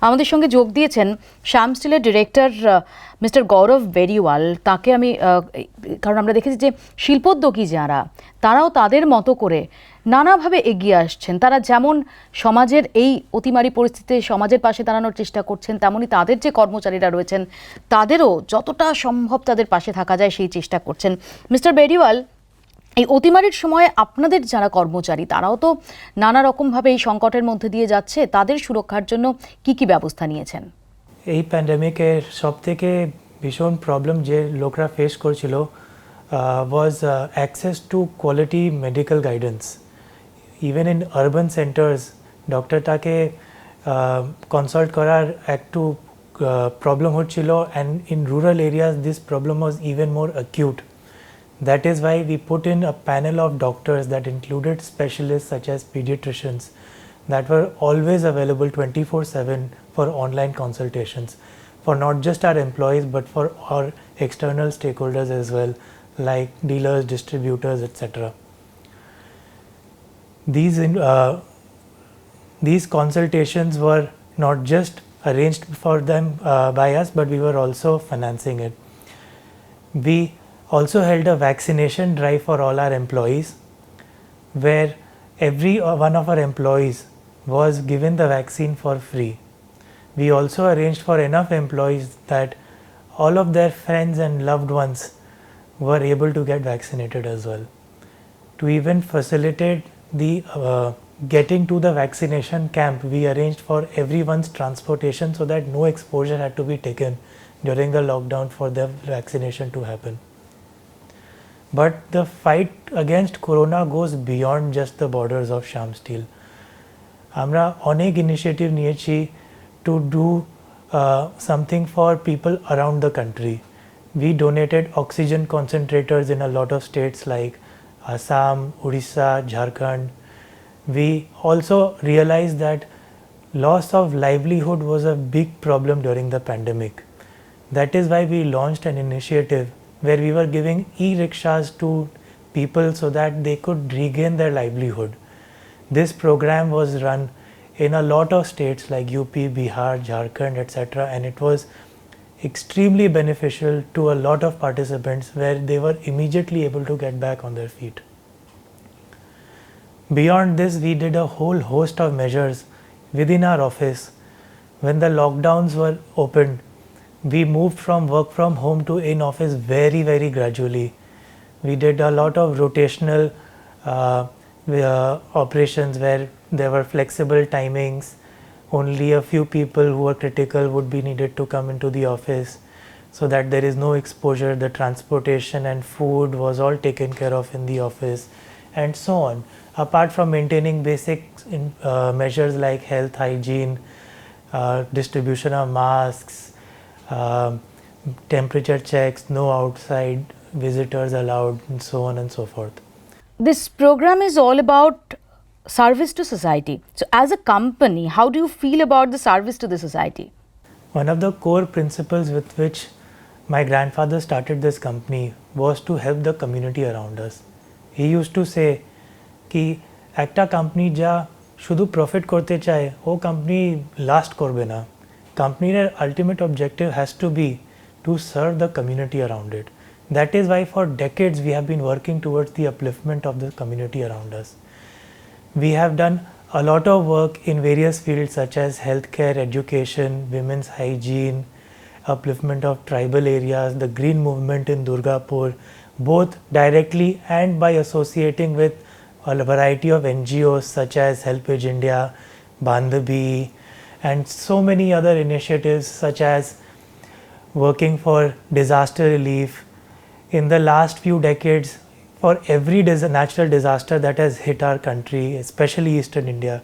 আমাদের সঙ্গে যোগ দিয়েছেন শ্যাম স্টিলের ডিরেক্টর মিস্টার গৌরব বেরিওয়াল। তাকে আমি কারণ আমরা দেখেছি যে শিল্পোদ্যোগী যারা তারাও তাদের মতো করে নানাভাবে এগিয়ে আসছেন। তারা যেমন সমাজের এই অতিমারী পরিস্থিতিতে সমাজের পাশে দাঁড়ানোর চেষ্টা করছেন, তেমনি তাদের যে কর্মচারীরা রয়েছেন তাদেরও যতটা সম্ভব তাদের পাশে থাকা যায় সেই চেষ্টা করছেন। মিস্টার বেরিওয়াল, এই অতিমারির সময় আপনাদের যারা কর্মচারী তারাও তো নানা রকমভাবে এই সংকটের মধ্যে দিয়ে যাচ্ছে, তাদের সুরক্ষার জন্য কি কি ব্যবস্থা নিয়েছেন? এই প্যান্ডেমিকের সবথেকে ভীষণ প্রবলেম যে লোকরা ফেস করছিল was access to quality medical guidance. Even in urban centres ডক্টরটাকে কনসাল্ট করার একটু প্রবলেম হচ্ছিল, and in rural areas this problem was even more acute. That is why we put in a panel of doctors that included specialists such as pediatricians that were always available 24/7 for online consultations for not just our employees but for our external stakeholders as well, like dealers, distributors, etc. These consultations were not just arranged for them by us, but we were also financing it. We also held a vaccination drive for all our employees, where every one of our employees was given the vaccine for free. We also arranged for enough employees that all of their friends and loved ones were able to get vaccinated as well. To even facilitate the getting to the vaccination camp, we arranged for everyone's transportation so that no exposure had to be taken during the lockdown for the vaccination to happen. But the fight against corona goes beyond just the borders of Shyam Steel. Amra onek initiative niyechi to do something for people around the country. We donated oxygen concentrators in a lot of states like Assam, Odisha, Jharkhand. We also realized that loss of livelihood was a big problem during the pandemic. That is why we launched an initiative where we were giving e-rickshaws to people so that they could regain their livelihood. This program was run in a lot of states like UP, Bihar, Jharkhand, etc., and it was extremely beneficial to a lot of participants where they were immediately able to get back on their feet. Beyond this, we did a whole host of measures within our office. When the lockdowns were opened, we moved from work from home to in office very, very gradually. We did a lot of rotational operations where there were flexible timings. Only a few people who were critical would be needed to come into the office so that there is no exposure. The transportation and food was all taken care of in the office, and so on. Apart from maintaining basic measures like health, hygiene, distribution of masks, temperature checks, no outside visitors allowed, and so on and so forth. This program is all about service to society. So as a company, how do you feel about the service to the society? One of the core principles with which my grandfather started this company was to help the community around us. He used to say ki ekta company ja শুধু profit করতে চায় ও company last করবে না. Company's ultimate objective has to be to serve the community around it. That is why for decades we have been working towards the upliftment of the community around us. We have done a lot of work in various fields such as healthcare, education, women's hygiene, upliftment of tribal areas, the green movement in Durgapur, both directly and by associating with a variety of NGOs such as Helpage India, Bandhabi, and so many other initiatives such as working for disaster relief. In the last few decades, for every natural disaster that has hit our country, especially Eastern India,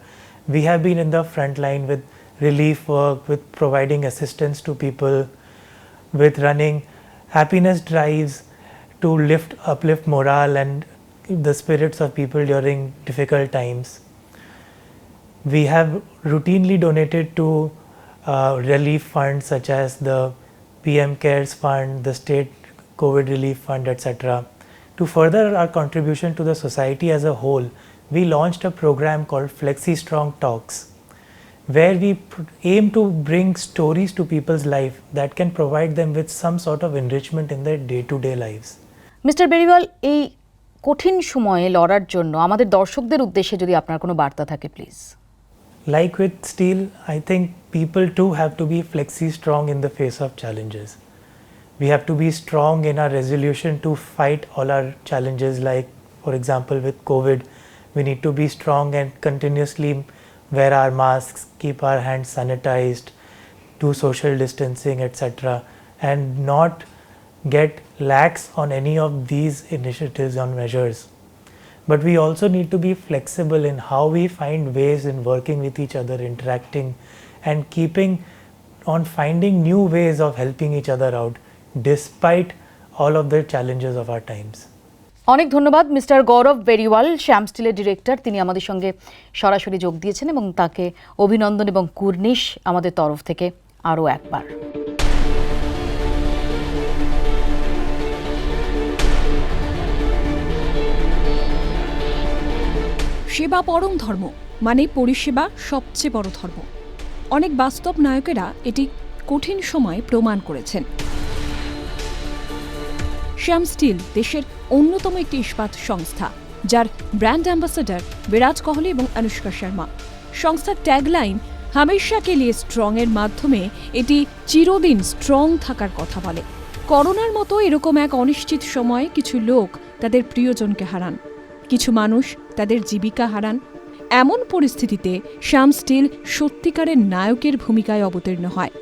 we have been in the front line with relief work, with providing assistance to people, with running happiness drives to uplift morale and the spirits of people during difficult times. We have routinely donated to relief funds such as the PM CARES Fund, the State COVID Relief Fund, etc. To further our contribution to the society as a whole, we launched a program called Flexi Strong Talks. where we aim to bring stories to people's life that can provide them with some sort of enrichment in their day-to-day lives. Mister Beriwal, এই কঠিন সময়ে লড়ার জন্য আমাদের দর্শকদের উদ্দেশ্যে যদি আপনার কোনো বার্তা থাকে please. Like with steel, I think people too have to be flexi-strong in the face of challenges. We have to be strong in our resolution to fight all our challenges, like for example with COVID, we need to be strong and continuously wear our masks, keep our hands sanitized, do social distancing, etc., and not get lax on any of these initiatives or measures. But we also need to be flexible in how we find ways in working with each other, interacting, and keeping on finding new ways of helping each other out despite all of the challenges of our times. অনেক ধন্যবাদ mister গৌরব বেরিওয়াল, শ্যাম স্টিলের director. তিনি আমাদের সঙ্গে সরাসরি যোগ দিয়েছেন এবং তাকে অভিনন্দন এবং কুর্নিশ আমাদের তরফ থেকে আরও একবার। সেবা পরম ধর্ম, মানে পরিষেবা সবচেয়ে বড় ধর্ম। অনেক বাস্তব নায়কেরা এটি কঠিন সময়ে প্রমাণ করেছেন। শ্যাম স্টিল দেশের অন্যতম একটি ইস্পাত সংস্থা, যার ব্র্যান্ড অ্যাম্বাসেডর বিরাট কোহলি এবং অনুষ্কা শর্মা। সংস্থার ট্যাগলাইন হামেশা কে লিয়ে স্ট্রং এর মাধ্যমে এটি চিরদিন স্ট্রং থাকার কথা বলে। করোনার মতো এরকম এক অনিশ্চিত সময়ে কিছু লোক তাদের প্রিয়জনকে হারান, কিছু মানুষ তাদের জীবিকা হারান। এমন পরিস্থিতিতে শ্যাম স্টিল সত্যিকারের নায়কের ভূমিকায় অবতীর্ণ হয়।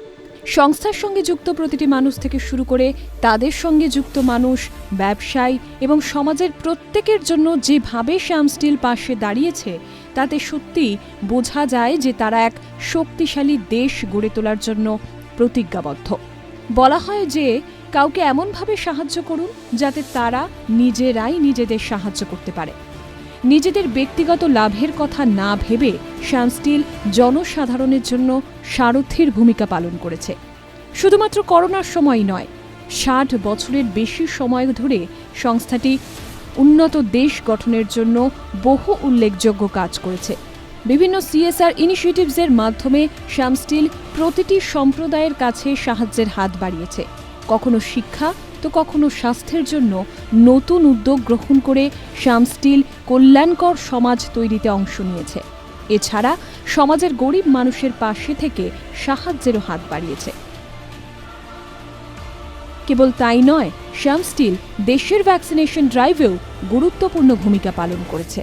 সংস্থার সঙ্গে যুক্ত প্রতিটি মানুষ থেকে শুরু করে তাদের সঙ্গে যুক্ত মানুষ, ব্যবসায়ী এবং সমাজের প্রত্যেকের জন্য যেভাবে শ্যাম স্টিল পাশে দাঁড়িয়েছে, তাতে সত্যি বোঝা যায় যে তারা এক শক্তিশালী দেশ গড়ে তোলার জন্য প্রতিজ্ঞাবদ্ধ। বলা হয় যে কাউকে এমনভাবে সাহায্য করুন যাতে তারা নিজেরাই নিজেদের সাহায্য করতে পারে। নিজেদের ব্যক্তিগত লাভের কথা না ভেবে শ্যাম স্টিল জনসাধারণের জন্য সারথির ভূমিকা পালন করেছে। শুধুমাত্র করোনার সময় নয়, 60 বছরের বেশি সময় ধরে সংস্থাটি উন্নত দেশ গঠনের জন্য বহু উল্লেখযোগ্য কাজ করেছে। বিভিন্ন CSR ইনিশিয়েটিভসের মাধ্যমে শ্যাম স্টিল প্রতিটি সম্প্রদায়ের কাছে সাহায্যের হাত বাড়িয়েছে। কখনো শিক্ষা তো কখনো স্বাস্থ্যের জন্য নতুন উদ্যোগ গ্রহণ করে শ্যাম স্টিল কল্যাণকর সমাজ তৈরিতে অংশ নিয়েছে। এছাড়া সমাজের গরিব মানুষের পাশে থেকে সাহায্যেরও হাত বাড়িয়েছে। কেবল তাই নয়, শ্যাম স্টিল দেশের ভ্যাকসিনেশন ড্রাইভেও গুরুত্বপূর্ণ ভূমিকা পালন করেছে।